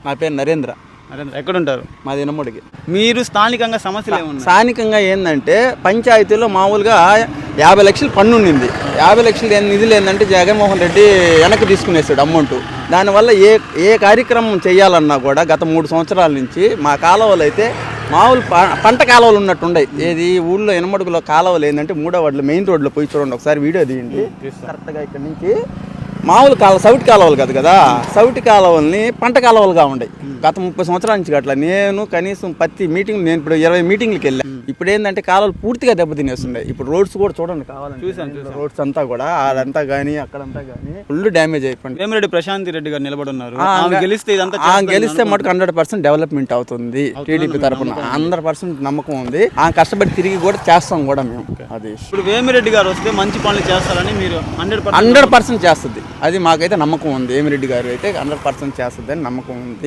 నా పేరు నరేంద్ర. ఎక్కడుంటారు? మాది ఇనముడికి. మీరు స్థానికంగా సమస్యలు ఏమన్నా? స్థానికంగా ఏంటంటే పంచాయతీలో మామూలుగా 50 లక్షలు పన్ను ఉండింది. 50 లక్షలు నిధులు ఏంటంటే జగన్మోహన్ రెడ్డి వెనక్కి తీసుకునేసాడు అమౌంట్. దానివల్ల ఏ కార్యక్రమం చేయాలన్నా కూడా గత 3 సంవత్సరాల నుంచి మా కాలువలు అయితే మామూలు పంట కాలువలు ఉన్నట్టుండయి. ఏది ఊళ్ళో ఇనమడుగులో కాలువలు ఏంటంటే 3వ వార్డులో మెయిన్ రోడ్లో పోయి చూడండి, ఒకసారి వీడియో తీయండి. కరెక్ట్గా ఇక్కడ నుంచి మామూలు సౌటి కాలువలు కదా, సౌటి కాలువల్ని పంట కాలువలుగా ఉండయి. గత 30 సంవత్సరాల నుంచి అట్లా నేను కనీసం ప్రతి మీటింగ్ నేను ఇప్పుడు 20 మీటింగ్లకి వెళ్ళాను. ఇప్పుడు ఏంటంటే కాలువలు పూర్తిగా దెబ్బతినేస్తున్నాయి. ఇప్పుడు రోడ్స్ కూడా చూడండి, కావాలని చూసాను. రోడ్స్ అంతా కూడా అదంతా కానీ అక్కడంతా కానీ ఫుల్ డ్యామేజ్ అయిపోయింది. వేమిరెడ్డి ప్రశాంత్ రెడ్డి గారు నిలబడి ఉన్నారు. గెలిస్తే గెలిస్తే మటుకు 100% డెవలప్మెంట్ అవుతుంది. టీడీపీ తరఫున 100% నమ్మకం ఉంది. ఆ కష్టపడి తిరిగి కూడా చేస్తాం కూడా మేము. అది ఇప్పుడు వేమిరెడ్డి గారు వస్తే మంచి పనులు చేస్తారని మీరు 100% చేస్తుంది. అది మాకైతే నమ్మకం ఉంది. వేమిరెడ్డి గారు అయితే 100% చేస్తుంది అని నమ్మకం ఉంది.